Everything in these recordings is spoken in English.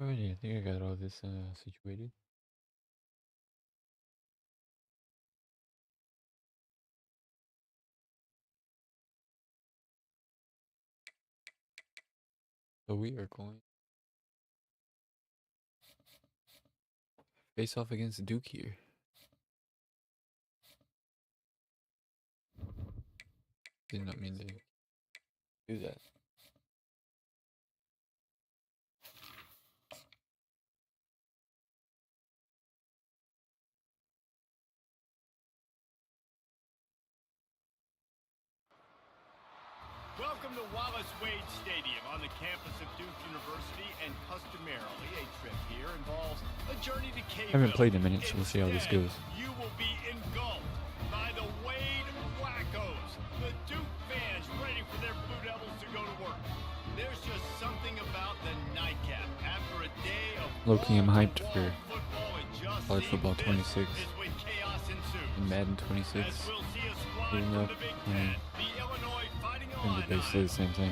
Alrighty, I think I got all this situated. So we are going face off against Duke here. Did not mean to do that. Welcome to Wallace Wade Stadium on the campus of Duke University, and customarily a trip here involves a journey to K. I haven't played in a minute, so we'll see how this goes. You will be engulfed by the Wade Wackos, the Duke fans ready for their Blue Devils to go to work. There's just something about the nightcap after a day of low-key, I'm hyped for college football 26 and Madden 26. Putting up and basically the same thing.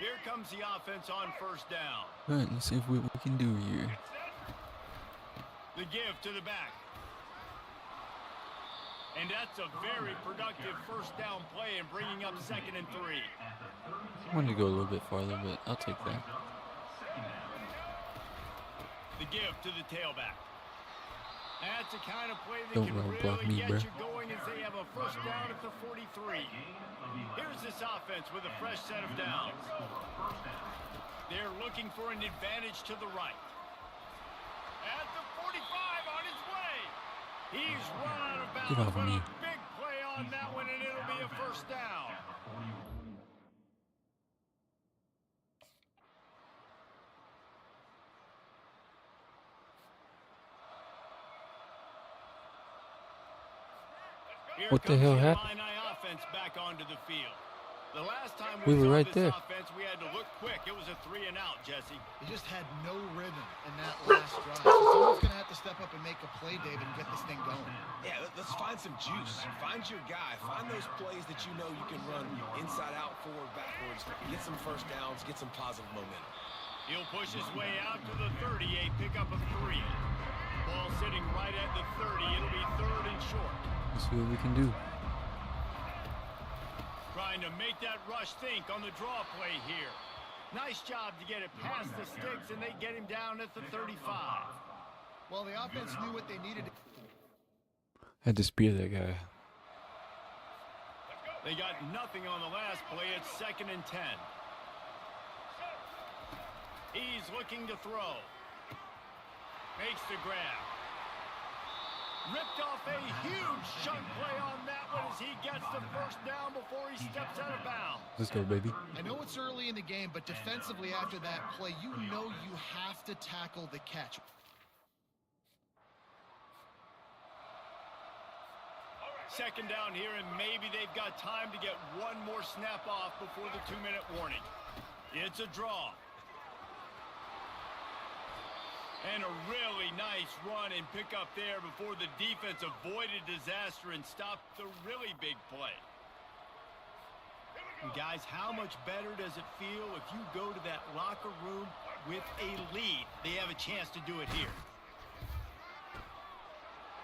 Here comes the offense on first down. Alright, let's see what we can do here. The give to the back. And that's a very productive first down play and bringing up 2nd and 3. I wanted to go a little bit farther, but I'll take that. The give to the tailback. That's the kind of play that Don't can block really me, get bro. you going as they have a first down at the 43. Here's this offense with a fresh set of downs. They're looking for an advantage to the right. At the 45 on his way. He's run out of bounds. Get off of me. A big play on that one, and it'll be a first down. What the hell happened? Offense back onto the field. The last time We were saw right this there. Offense, we had to look quick. It was a 3 and out, Jesse. He just had no rhythm in that last drive. So someone's going to have to step up and make a play, David, and get this thing going. Yeah, let's find some juice. Find your guy. Find those plays that you know you can run inside out, forward, backwards. Get some first downs. Get some positive momentum. He'll push his way out to the 30, a pickup of 3. Ball sitting right at the 30. It'll be 3rd and short. Let's see what we can do. Trying to make that rush think on the draw play here. Nice job to get it past the sticks, and they get him down at the 35. Well, the offense knew what they needed. Had to spear that guy. They got nothing on the last play. It's 2nd and 10. He's looking to throw. Makes the grab. Ripped off a huge chunk play on that one as he gets the first down before he steps out of bounds. Let's go, baby. I know it's early in the game, but defensively after that play, you know you have to tackle the catch. Second down here, and maybe they've got time to get one more snap off before the 2-minute warning. It's a draw. And a really nice run and pick up there before the defense avoided disaster and stopped the really big play. And guys, how much better does it feel if you go to that locker room with a lead? They have a chance to do it here.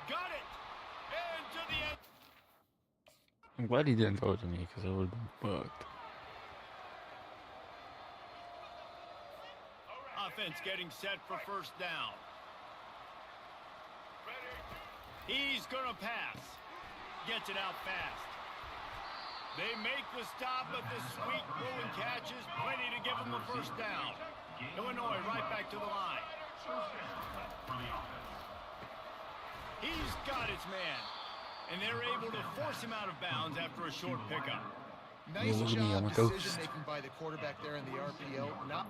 Got it! And to the end. I'm glad he didn't throw it to me because I would have been fucked. Offense getting set for first down. He's gonna pass. Gets it out fast. They make the stop, but the sweet rolling catch is plenty to give them a first down. Illinois right back to the line. He's got his man. And they're able to force him out of bounds after a short pickup. Nice look at me, I'm a job ghost. decision-making by the quarterback there in the RPO. Not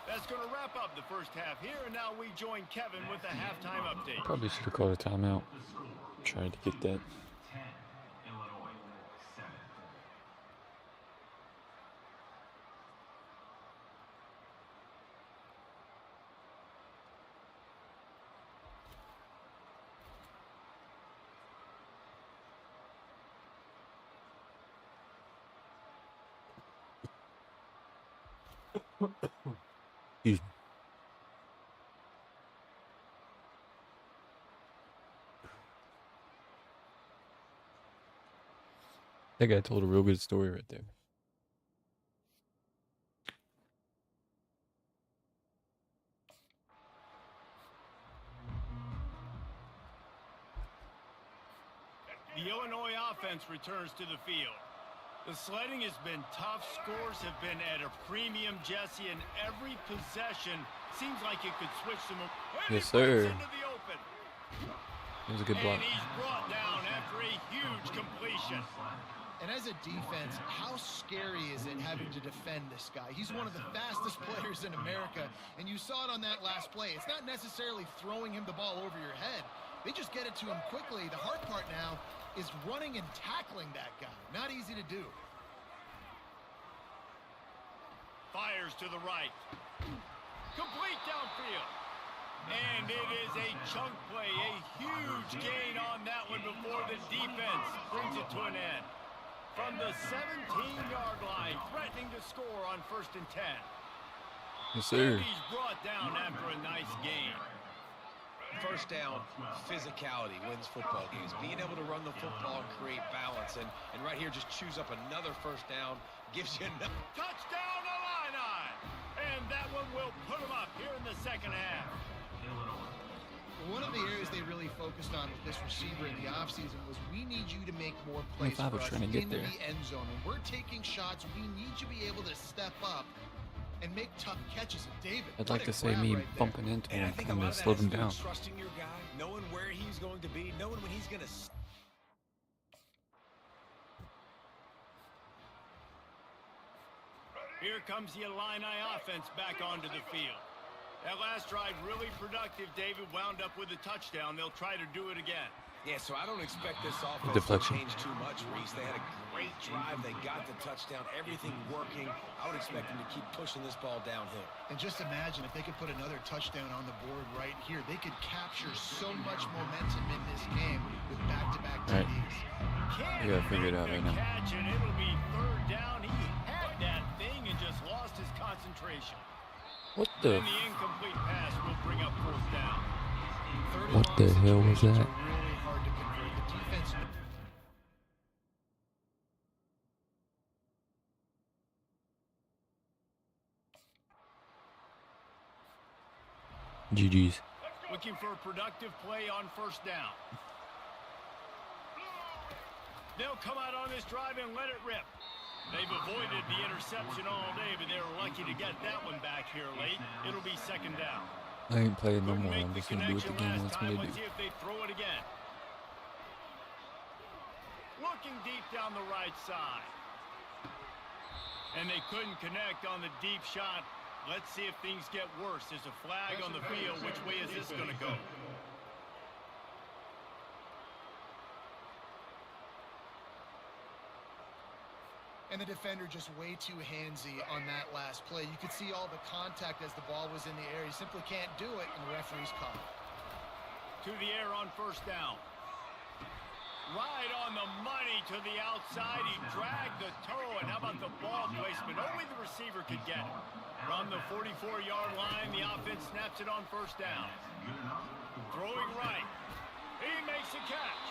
That's going to wrap up the first half here, and now we join Kevin with the halftime update. Probably should have called a timeout. Tried to get that. Excuse me. That guy told a real good story right there. The Illinois offense returns to the field. The sledding has been tough. Scores have been at a premium, Jesse, and every possession seems like it could switch them. Yes, sir. Into the open. It was a good block. And he's brought down after a huge completion. And as a defense, how scary is it having to defend this guy? He's one of the fastest players in America, and you saw it on that last play. It's not necessarily throwing him the ball over your head. They just get it to him quickly. The hard part now is running and tackling that guy. Not easy to do. Fires to the right. Complete downfield. And it is a chunk play, a huge gain on that one before the defense brings it to an end. From the 17-yard line, threatening to score on 1st and 10. Yes, sir. And he's brought down after a nice gain. First down, physicality wins football games. Being able to run the football and create balance. And right here, just choose up another first down. Gives you enough. Touchdown, Illini! And that one will put them up here in the second half. One of the areas they really focused on with this receiver in the offseason was we need you to make more plays for us trying to get into there. the end zone. When we're taking shots, we need you to be able to step up and make tough catches. And David, I'd what like a to say grab me right there. bumping into And I him think a kind lot of of that slowed has him to do down. with trusting your guy, knowing where he's going to be, knowing when he's going to. Here comes the Illini offense back onto the field. That last drive really productive. David wound up with a touchdown. They'll try to do it again. Yeah, so I don't expect this offense Deflection. to change too much, Reese. They had a great drive. They got the touchdown, everything working. I would expect them to keep pushing this ball downhill. And just imagine if they could put another touchdown on the board right here. They could capture so much momentum in this game with back-to-back Right. TDs. You gotta figure it out right now. Catch, and it'll be 3rd down. He had that thing and just lost his concentration. What the? And the incomplete pass will bring up 4th down. What the hell was that? Are really hard to convert. The defense. GG's. Looking for a productive play on 1st down. They'll come out on this drive and let it rip. They've avoided the interception all day, but they were lucky to get that one back here late. It'll be 2nd down. I ain't playing no Couldn't more. make I'm the just gonna do what the connection game last wants me time. to Let's do. see if they throw it again. Looking deep down the right side. And they couldn't connect on the deep shot. Let's see if things get worse. There's a flag on the field. Which way is this going to go? And the defender just way too handsy on that last play. You could see all the contact as the ball was in the air. He simply can't do it, and the referee's caught it. To the air on 1st down. Right on the money to the outside. He dragged the toe, and how about the ball placement? Only the receiver could get it. From the 44-yard line, the offense snaps it on 1st down. Throwing right. He makes a catch.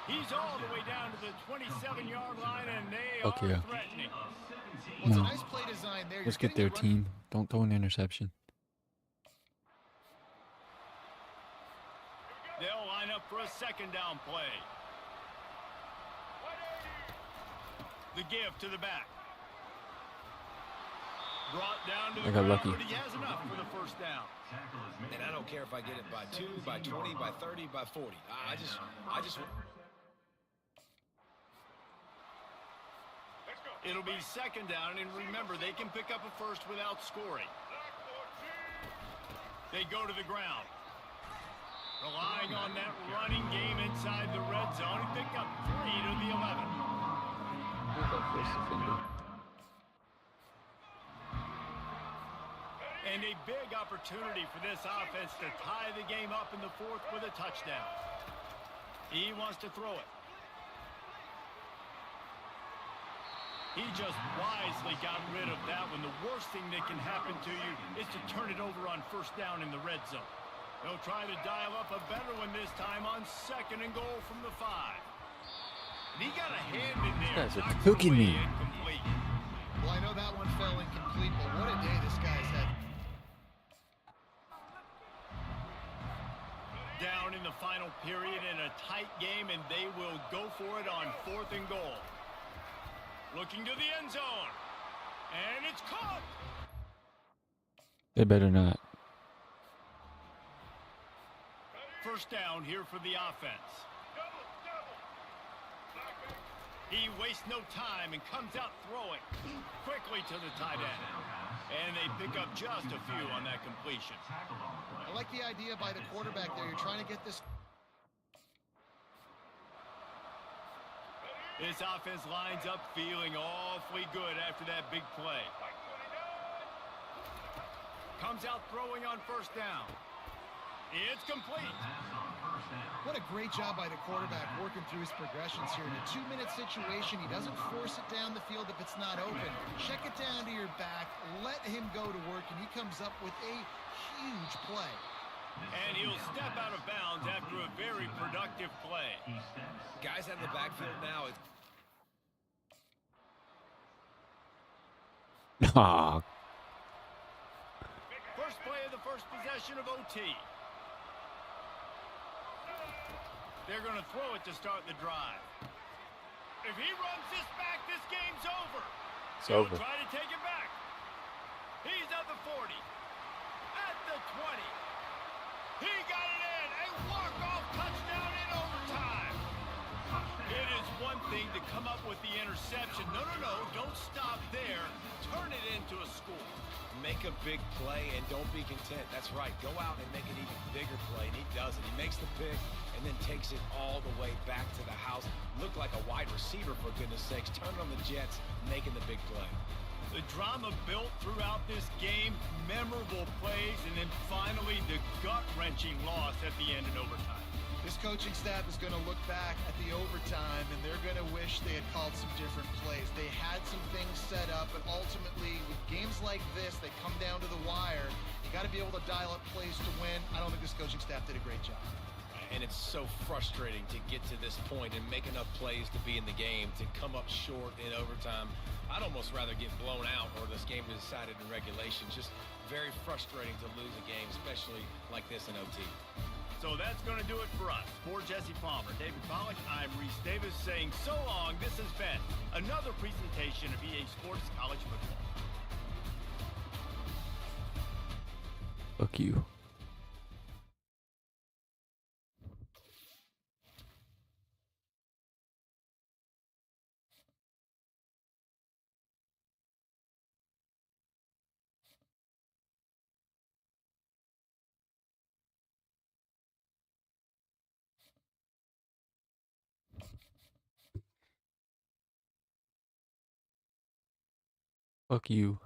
He's all the way down to the 27-yard line, and they are threatening. Well, it's a nice play design there. Let's get their team. Don't throw an interception. They'll line up for a 2nd down play. The give to the back. Brought down to the I got ground, lucky. but he has enough for the 1st down. And I don't care if I get it by 2, by 20, by 30, by 40. I just. It'll be 2nd down, and remember, they can pick up a first without scoring. They go to the ground. Relying on that running game inside the red zone. He picked up 3 to the 11. And a big opportunity for this offense to tie the game up in the 4th with a touchdown. He wants to throw it. He just wisely got rid of that one. The worst thing that can happen to you is to turn it over on first down in the red zone. They'll try to dial up a better one this time on 2nd and goal from the 5. And he got a hand in there. These guys are cooking me. Incomplete. Well, I know that one fell incomplete, but what a day this guy's had. Down in the final period in a tight game, and they will go for it on 4th and goal. Looking to the end zone. And it's caught. They better not. First down here for the offense. He wastes no time and comes out throwing quickly to the tight end. And they pick up just a few on that completion. I like the idea by the quarterback there. You're trying to get this. This offense lines up feeling awfully good after that big play. Comes out throwing on first down. It's complete. What a great job by the quarterback working through his progressions here. In a 2-minute situation, he doesn't force it down the field if it's not open. Check it down to your back, let him go to work, and he comes up with a huge play. And he'll step out of bounds after a very productive play. Guys out of the backfield now. Ah, First play of the first possession of OT. They're going to throw it to start the drive. If he runs this back, this game's over. it's over. Try to take it back. He's at the 40. At the 20. He got it in. A walk-off touchdown in overtime. It is one thing to come up with the interception. No, don't stop there. Turn it into a score. Make a big play and don't be content. That's right. Go out and make an even bigger play, and he does it. He makes the pick and then takes it all the way back to the house. Looked like a wide receiver, for goodness sakes. Turned on the Jets, making the big play. The drama built throughout this game, memorable plays, and then finally the gut-wrenching loss at the end in overtime. This coaching staff is going to look back at the overtime, and they're going to wish they had called some different plays. They had some things set up, but ultimately, with games like this, they come down to the wire. You got to be able to dial up plays to win. I don't think this coaching staff did a great job. And it's so frustrating to get to this point and make enough plays to be in the game, to come up short in overtime. I'd almost rather get blown out or this game is decided in regulation. Just very frustrating to lose a game, especially like this in OT. So that's going to do it for us. For Jesse Palmer, David Pollack, I'm Reese Davis saying so long. This has been another presentation of EA Sports College Football. Fuck you. Fuck you.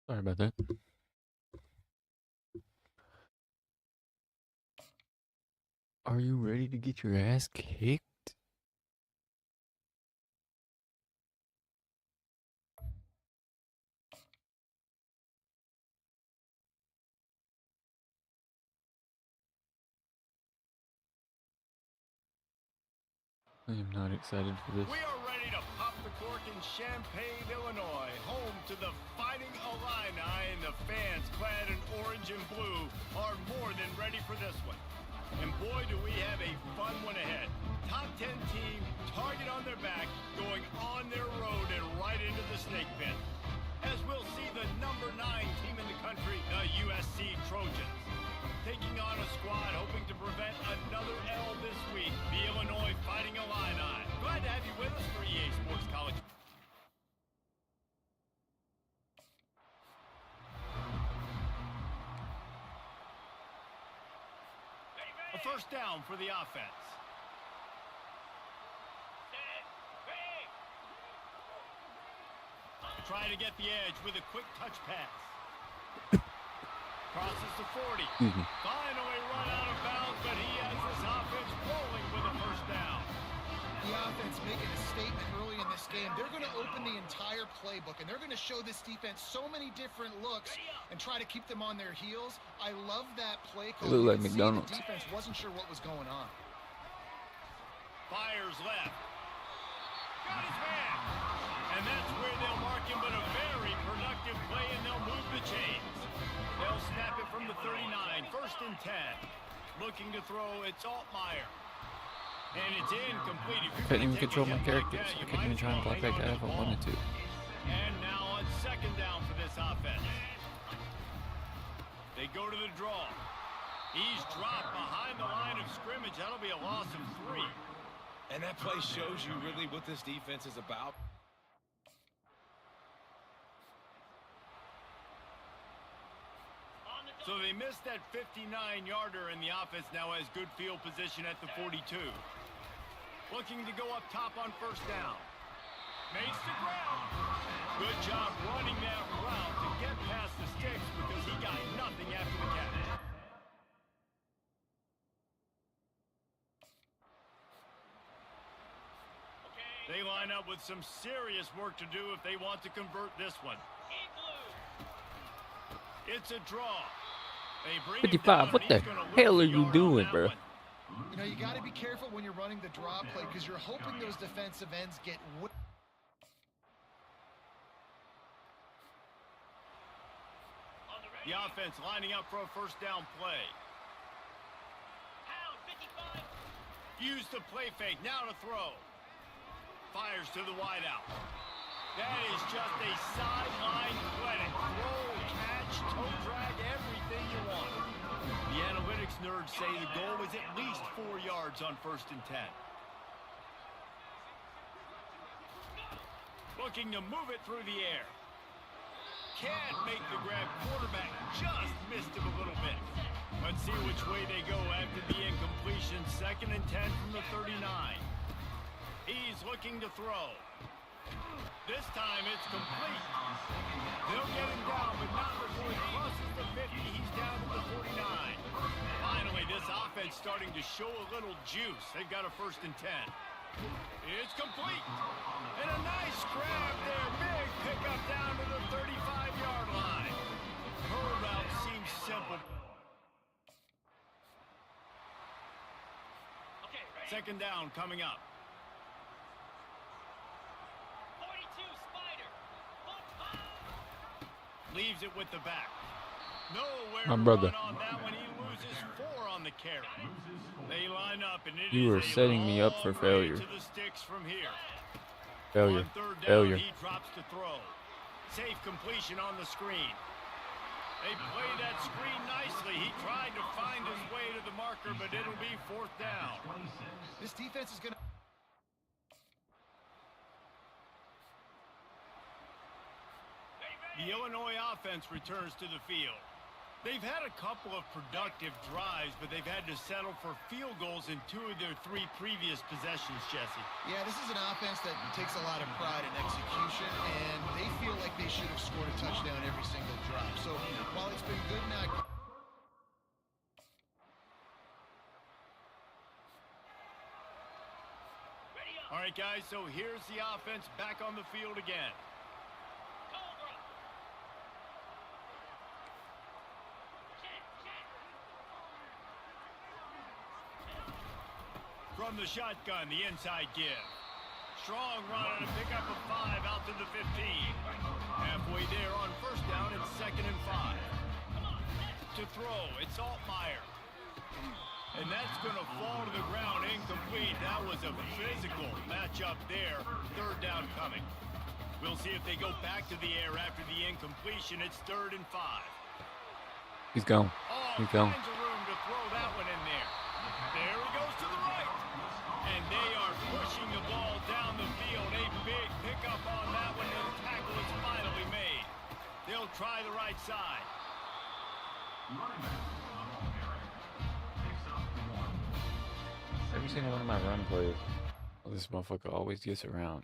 Sorry about that. Are you ready to get your ass kicked? I am not excited for this. We are ready to pop the cork in Champaign, Illinois, home to the Fighting Illini, and the fans clad in orange and blue are more than ready for this one. And boy, do we have a fun one ahead. Top 10 team, target on their back, going on their road and right into the snake pit. As we'll see the number 9 team in the country, the USC Trojans, taking on a squad hoping to prevent another L this week, the Illinois Fighting Illini. Glad to have you with us for EA Sports College. A first down for the offense. Trying to get the edge with a quick touch pass. Crosses the 40. Finally run out of bounds, but he has this offense rolling with a first down. The offense making a statement early in this game. They're going to open the entire playbook, and they're going to show this defense so many different looks and try to keep them on their heels. I love that play call. It looked like McDonald's. The defense wasn't sure what was going on. Fires left. Got his man. And that's where they'll mark him, but a very productive play, and they'll move the chains. They'll snap it from the 39, first and 10. Looking to throw, it's Altmaier. And it's incomplete. I couldn't even control my characters. I couldn't even try and block that guy if I wanted to. And now on second down for this offense. They go to the draw. He's dropped behind the line of scrimmage. That'll be a loss of 3. And that play shows you really what this defense is about. So they missed that 59-yarder, and the offense now has good field position at the 42. Looking to go up top on first down. Makes the ground. Good job running that route to get past the sticks because he got nothing after the catch. They line up with some serious work to do if they want to convert this one. It's a draw. 55, what the hell are you doing, bro? You know, you got to be careful when you're running the draw play because you're hoping those defensive ends get... The offense lining up for a first down play. Use the play fake, now to throw. Fires to the wideout. That is just a sideline clinic. Throw, catch, toe drag, everything you want. The analytics nerds say the goal was at least 4 yards on first and 10. Looking to move it through the air. Can't make the grab. Quarterback just missed him a little bit. Let's see which way they go after the incompletion. Second and 10 from the 39. He's looking to throw. This time it's complete. They'll get him down, but not before he crosses the 50. He's down to the 49. Finally, this offense starting to show a little juice. They've got a first and 10. It's complete. And a nice grab there. Big pickup down to the 35-yard line. Her route seems simple. Second down coming up. Leaves it with the back. Nowhere My brother. on that one. He loses 4 on the carry. They line up, and it You is are setting me up for long failure. way to the sticks from here. Failure. On third down, Failure. he drops to throw. Safe completion on the screen. They play that screen nicely. He tried to find his way to the marker, but it'll be fourth down. This defense is going to... The Illinois offense returns to the field. They've had a couple of productive drives, but they've had to settle for field goals in 2 of their 3 previous possessions, Jesse. Yeah, this is an offense that takes a lot of pride in execution, and they feel like they should have scored a touchdown every single drive. So while it's been good not... All right, guys, so here's the offense back on the field again. From the shotgun, the inside give. Strong run and a pickup of 5 out to the 15. Halfway there on first down, it's 2nd and 5. To throw, it's Altmaier. And that's going to fall to the ground incomplete. That was a physical matchup there. 3rd down coming. We'll see if they go back to the air after the incompletion. It's 3rd and 5. He's gone. He's gone. All kinds of room to throw that one in there. There he goes to the right. And they are pushing the ball down the field. A big pickup on that one. And the tackle is finally made. They'll try the right side. Every single one of my run plays, this motherfucker always gets around.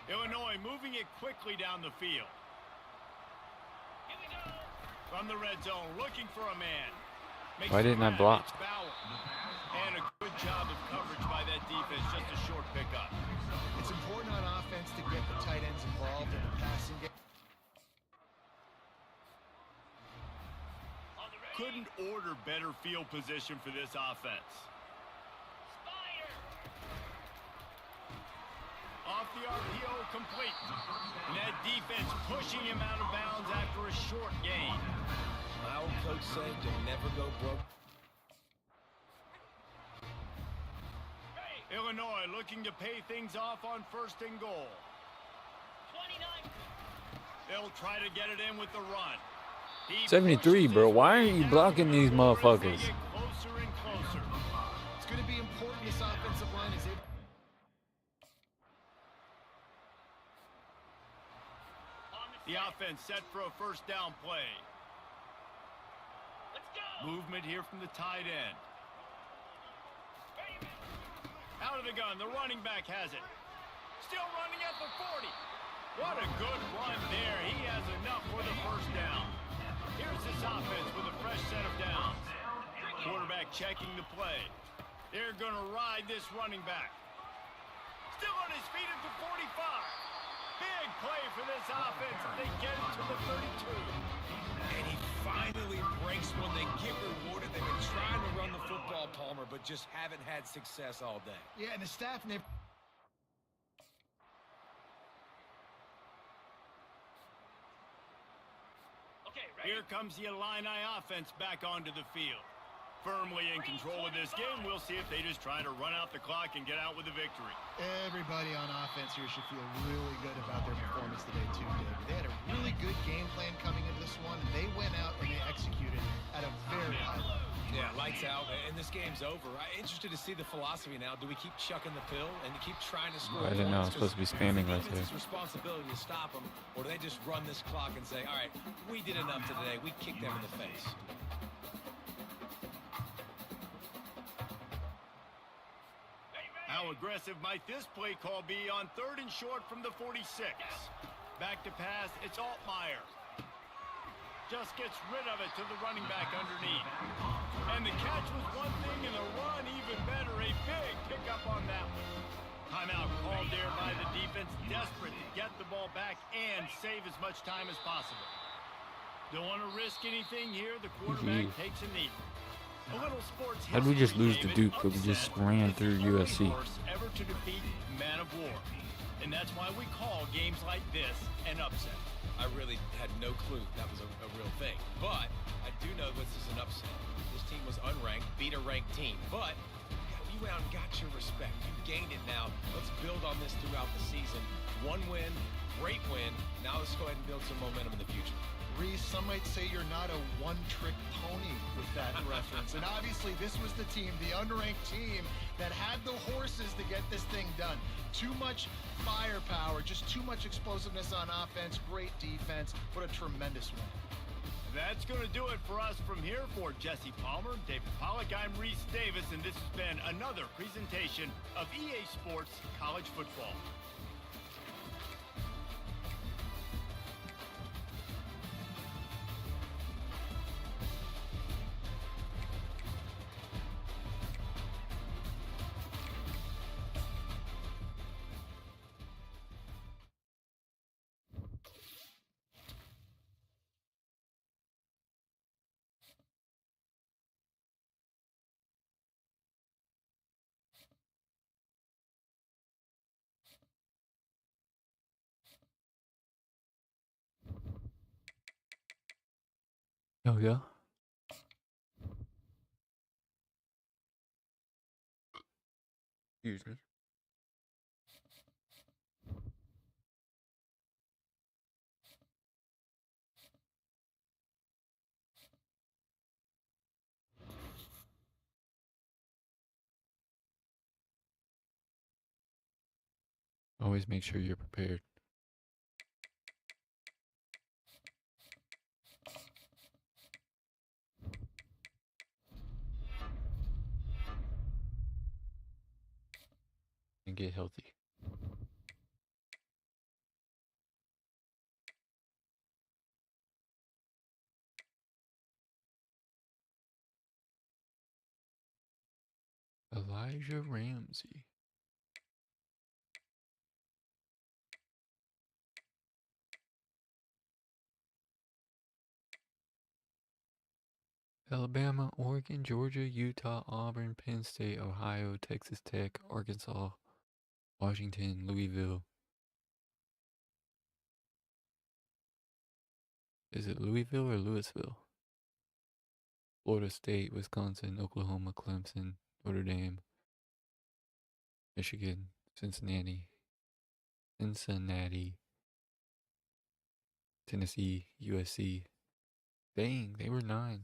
Illinois moving it quickly down the field. From the red zone, looking for a man. Why didn't I block? And a good job of coverage by that defense, just a short pickup. It's important on offense to get the tight ends involved in the passing game. Couldn't order better field position for this offense. Off the RPO, complete. And that defense pushing him out of bounds after a short gain. My old coach said to never go broke. Illinois looking to pay things off on 1st and goal. 29. They'll try to get it in with the run. 73, bro. Why are you blocking these motherfuckers? Closer and closer. It's going to be important this offensive line is able. The offense set for a 1st down play. Let's go. Movement here from the tight end. Out of the gun, the running back has it. Still running at the 40. What a good run there. He has enough for the 1st down. Here's this offense with a fresh set of downs. Quarterback checking the play. They're going to ride this running back. Still on his feet at the 45. Big play for this offense. They get it to the 32. And he finally breaks when they get rewarded. They've been trying to run the football, Palmer, but just haven't had success all day. Yeah, and the staff never... Okay, ready? Here comes the Illini offense back onto the field. Firmly in control of this game. We'll see if they just try to run out the clock and get out with a victory. Everybody on offense here should feel really good about their performance today, too, David. They had a really good game plan coming into this one, and they went out and they executed at a very high level. Yeah, lights out, and this game's over. I'm interested to see the philosophy now. Do we keep chucking the pill and keep trying to score? I didn't know I was supposed to be standing right there. It's responsibility to stop them, or do they just run this clock and say, all right, we did enough today. We kicked them in the face. How aggressive might this play call be on 3rd and short from the 46? Back to pass, it's Altmaier. Just gets rid of it to the running back underneath. And the catch was one thing and the run even better. A big pickup on that one. Timeout called there by the defense, desperate to get the ball back and save as much time as possible. Don't want to risk anything here. The quarterback takes a knee. A little sports How did we just lose to David. Duke, but we just ran through USC? Ever to defeat Man of War. And that's why we call games like this an upset. I really had no clue that was a real thing. But I do know this is an upset. This team was unranked, beat a ranked team. But you went out and got your respect. You gained it now. Let's build on this throughout the season. One win, great win. Now let's go ahead and build some momentum in the future. Reese, some might say you're not a one-trick pony with that reference. And obviously, this was the team, the unranked team, that had the horses to get this thing done. Too much firepower, just too much explosiveness on offense, great defense. What a tremendous win. That's going to do it for us from here. For Jesse Palmer, David Pollack, I'm Reese Davis, and this has been another presentation of EA Sports College Football. Oh yeah. Excuse me. Always make sure you're prepared. And get healthy. Elijah Ramsey. Alabama, Oregon, Georgia, Utah, Auburn, Penn State, Ohio, Texas Tech, Arkansas, Washington, Louisville. Is it Louisville or Louisville? Florida State, Wisconsin, Oklahoma, Clemson, Notre Dame, Michigan, Cincinnati, Tennessee, USC. Dang, they were 9.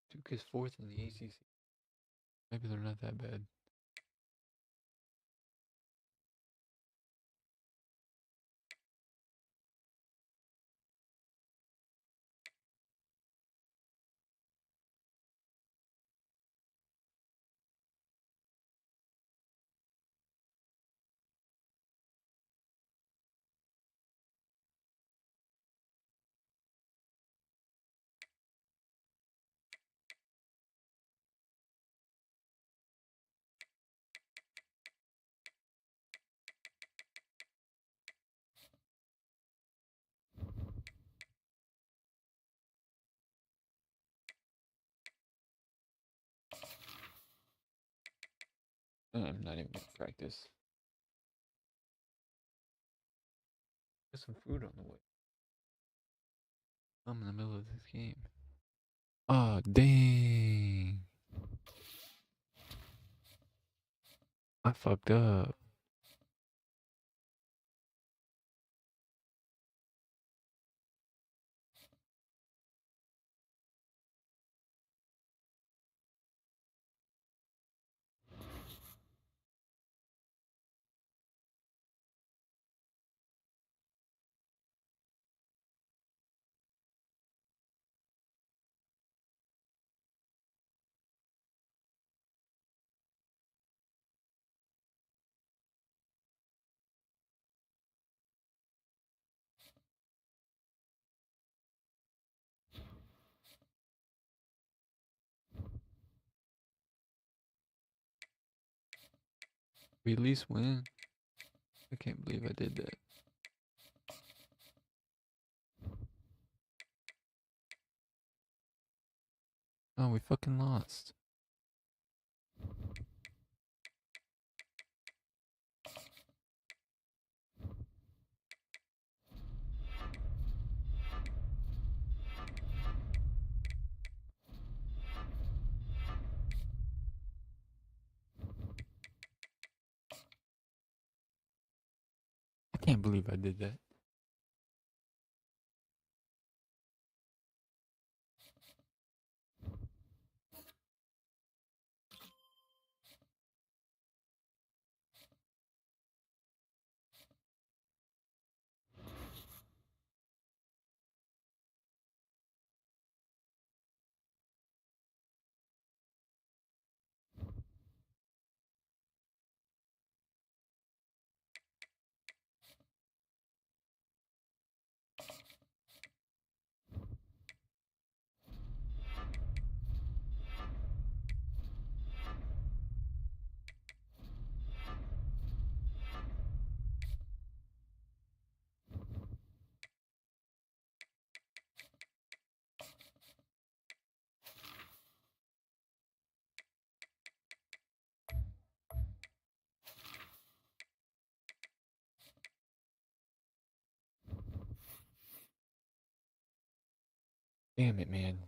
Duke is 4th in the ACC. Maybe they're not that bad. I'm not even gonna practice. There's some food on the way. I'm in the middle of this game. Ah, dang. I fucked up. We at least win. I can't believe I did that. Oh, we fucking lost. Can't believe I did that. Damn it, man.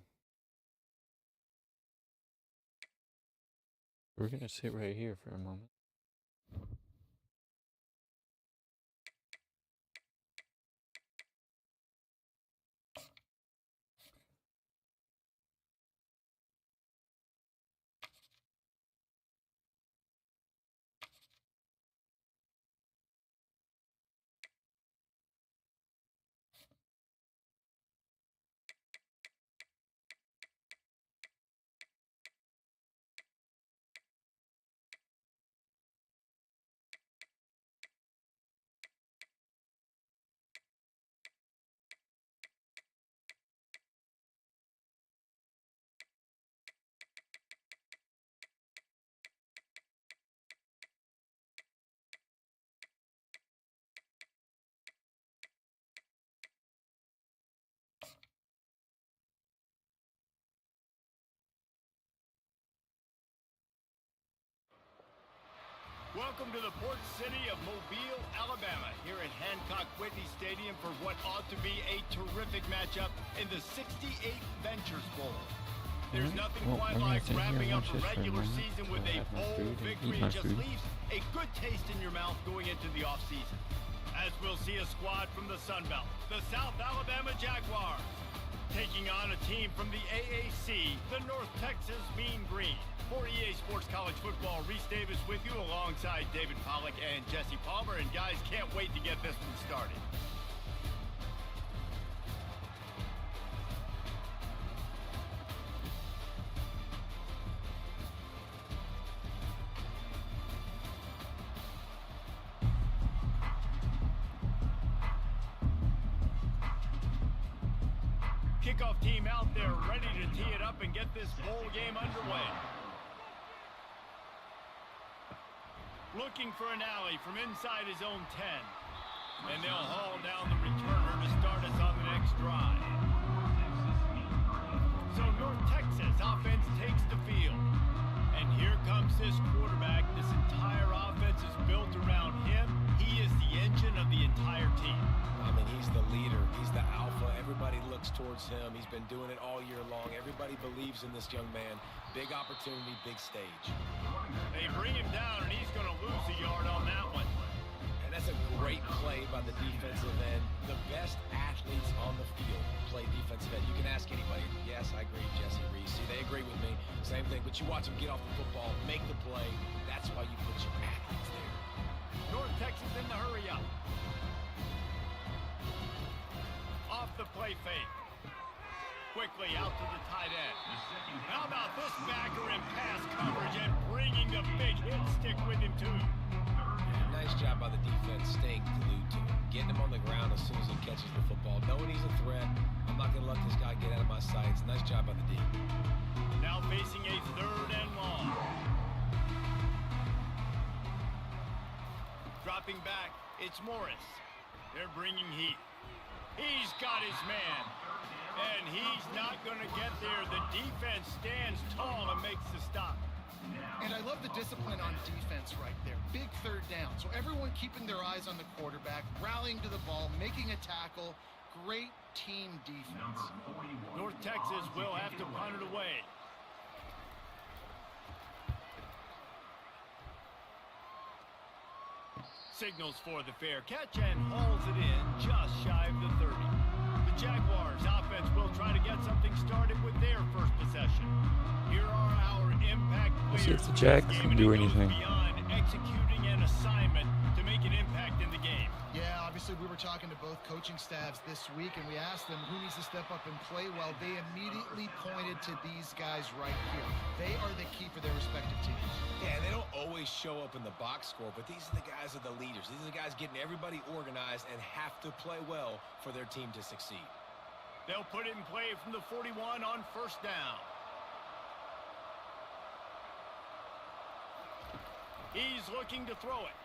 We're gonna sit right here for a moment. Welcome to the port city of Mobile, Alabama, here at Hancock Whitney Stadium for what ought to be a terrific matchup in the 68th Ventures Bowl. There's nothing quite like wrapping up the regular season with a bowl victory. It just leaves a good taste in your mouth going into the offseason. As we'll see a squad from the Sun Belt, the South Alabama Jaguars, taking on a team from the AAC, the North Texas Mean Green. For EA Sports College Football, Reese Davis with you alongside David Pollack and Jesse Palmer. And guys, can't wait to get this one started. Kickoff team out there ready to tee it up and get this bowl game underway. Looking for an alley from inside his own 10. And they'll haul down the returner to start us on the next drive. So North Texas offense takes the field. And here comes this quarterback. This entire offense is built around him. He is the engine of the entire team. I mean, he's the leader. He's the alpha. Everybody looks towards him. He's been doing it all year long. Everybody believes in this young man. Big opportunity, big stage. They bring him down, and he's going to lose a yard on that one. And that's a great play by the defensive end. The best athletes on the field play defensive end. You can ask anybody. Yes, I agree, Jesse Reese. See, they agree with me. Same thing. But you watch them get off the football, make the play. That's why you put your athletes there. North Texas in the hurry up. Off the play fake. Quickly out to the tight end. How about this backer in pass coverage and bringing the big hit stick with him too. Nice job by the defense staying glued to him. Getting him on the ground as soon as he catches the football. Knowing he's a threat. I'm not going to let this guy get out of my sights. Nice job by the D. Now facing a 3rd and long. Dropping back, it's Morris. They're bringing heat. He's got his man. And he's not going to get there. The defense stands tall and makes the stop. And I love the discipline on defense right there. Big 3rd down. So everyone keeping their eyes on the quarterback, rallying to the ball, making a tackle. Great team defense. North Texas will have to punt it away. Signals for the fair catch and hauls it in just shy of the 30. The Jaguars offense will try to get something started with their first possession. Here are our impact Let's see players. if the for Jags this can game, do and it goes anything. beyond executing an assignment to make an impact in the game. Yeah, obviously we were talking to both coaching staffs this week, and we asked them who needs to step up and play well. They immediately pointed to these guys right here. They are the key for their respective teams. Yeah, they don't always show up in the box score, but these are the guys that are the leaders. These are the guys getting everybody organized and have to play well for their team to succeed. They'll put it in play from the 41 on first down. He's looking to throw it.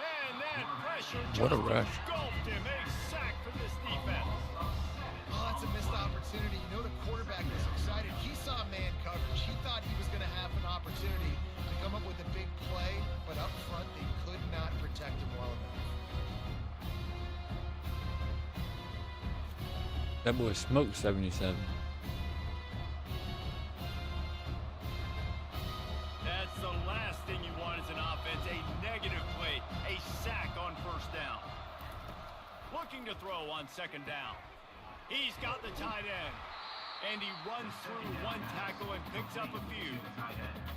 And that pressure just What a rush. engulfed him. A sack for this defense. Oh, that's a missed opportunity. You know the quarterback was excited. He saw man coverage. He thought he was going to have an opportunity to come up with a big play, but up front they could not protect him well enough. That boy smoked 77. That's the last thing you want as an offense. A negative play. A sack on first down. Looking to throw on second down. He's got the tight end. And he runs through one tackle and picks up a few.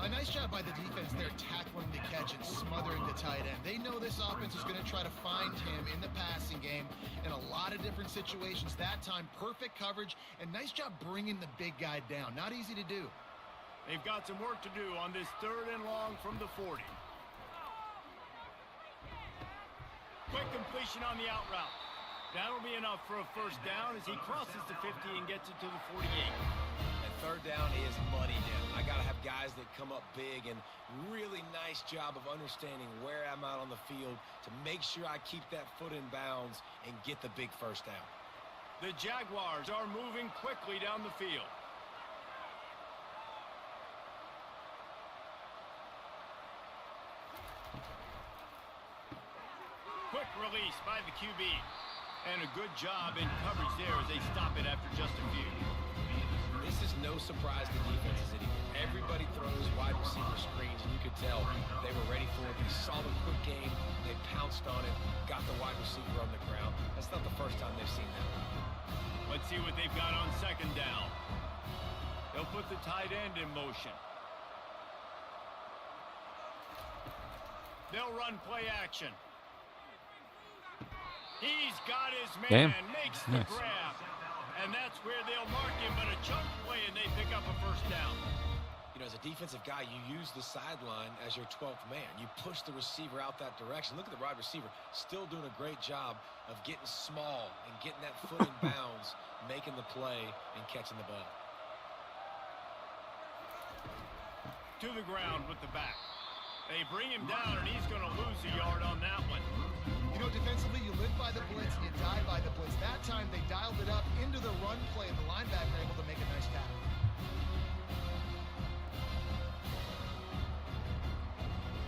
A nice job by the defense there, tackling the catch and smothering the tight end. They know this offense is going to try to find him in the passing game in a lot of different situations. That time, perfect coverage, and nice job bringing the big guy down. Not easy to do. They've got some work to do on this 3rd and long from the 40. Quick completion on the out route. That'll be enough for a first down as he crosses the 50 and gets it to the 48. And third down is money down. I got to have guys that come up big, and really nice job of understanding where I'm out on the field to make sure I keep that foot in bounds and get the big first down. The Jaguars are moving quickly down the field. Quick release by the QB. And a good job in coverage there as they stop it after just a few. This is no surprise to defenses anymore. Everybody throws wide receiver screens, and you could tell they were ready for it. They saw the quick game. They pounced on it, got the wide receiver on the ground. That's not the first time they've seen that. Let's see what they've got on second down. They'll put the tight end in motion. They'll run play action. He's got his man, makes the Nice. grab. And that's where they'll mark him, but a chunk play, and they pick up a first down. You know, as a defensive guy, you use the sideline as your 12th man. You push the receiver out that direction. Look at the wide receiver, still doing a great job of getting small and getting that foot in bounds, making the play and catching the ball. To the ground with the back. They bring him down, and he's going to lose a yard on that one. You know, defensively, you live by the blitz and you die by the blitz. That time, they dialed it up into the run play, and the linebacker able to make a nice tackle.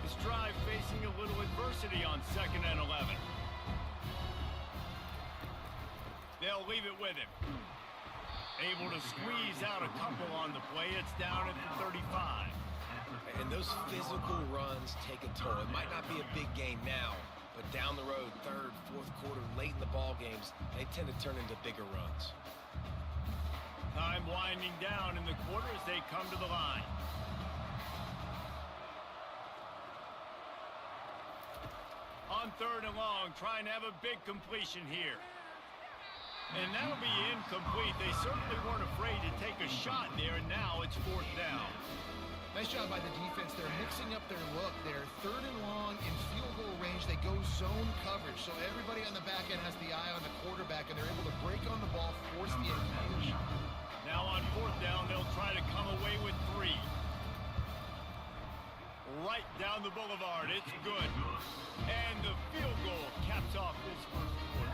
This drive facing a little adversity on 2nd and 11. They'll leave it with him. Able to squeeze out a couple on the play. It's down at the 35. And those physical runs take a toll. It might not be a big game now, but down the road, 3rd, 4th quarter, late in the ball games, they tend to turn into bigger runs. Time winding down in the quarter as they come to the line. On 3rd and long, trying to have a big completion here. And that'll be incomplete. They certainly weren't afraid to take a shot there, and now it's 4th down. Nice job by the defense. They're mixing up their look. They're 3rd and long in field goal range. They go zone coverage. So everybody on the back end has the eye on the quarterback, and they're able to break on the ball, force the incompletion. Now on 4th down, they'll try to come away with 3. Right down the boulevard. It's good. And the field goal caps off this first quarter.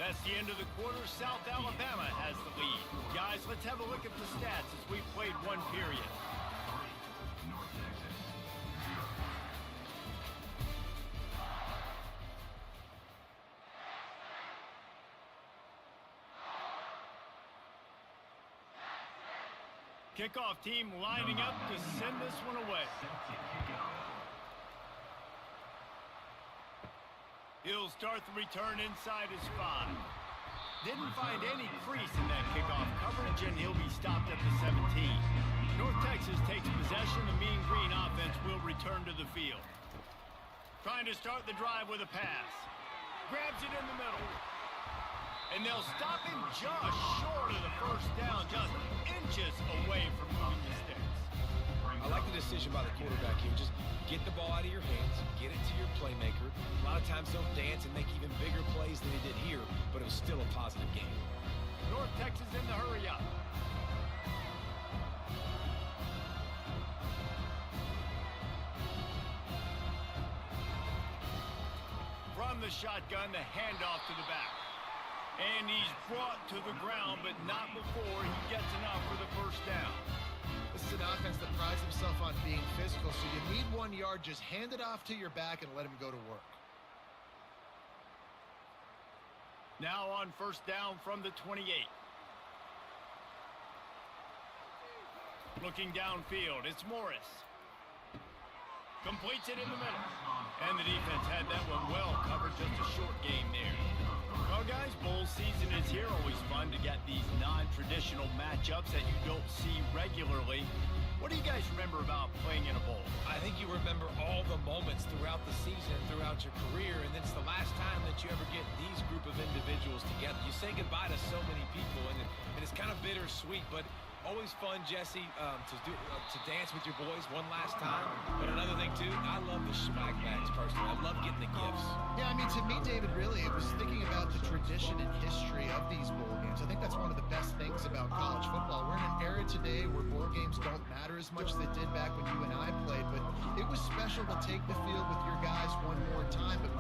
That's the end of the quarter. South Alabama has the lead. Guys, let's have a look at the stats as we've played one period. Kickoff team lining up to send this one away. He'll start the return inside his 5. Didn't find any crease in that kickoff coverage, and he'll be stopped at the 17. North Texas takes possession. The Mean Green offense will return to the field. Trying to start the drive with a pass. Grabs it in the middle. And they'll stop him just short of the first down, just inches away from moving the sticks. I like the decision by the quarterback here. Just get the ball out of your hands, get it to your playmaker. A lot of times they'll dance and make even bigger plays than they did here, but it was still a positive game. North Texas in the hurry up. From the shotgun, the handoff to the back. And he's brought to the ground, but not before he gets enough for the first down. This is an offense that prides himself on being physical, so you need 1 yard. Just hand it off to your back and let him go to work. Now on first down from the 28. Looking downfield, it's Morris. Completes it in the middle. And the defense had that one well covered, just a short game there. Well, guys, bowl season is here. Always fun to get these non-traditional matchups that you don't see regularly. What do you guys remember about playing in a bowl? I think you remember all the moments throughout the season, throughout your career, and it's the last time that you ever get these group of individuals together. You say goodbye to so many people, and it's kind of bittersweet, but always fun, Jesse, to dance with your boys one last time. But another thing, too, I love the swag bags, personally. I love getting the gifts. Yeah, I mean, to me, David, really, it was thinking about the tradition and history of these bowl games. I think that's one of the best things about college football. We're in an era today where bowl games don't matter as much as they did back when you and I played, but it was special to take the field with your guys one more time. But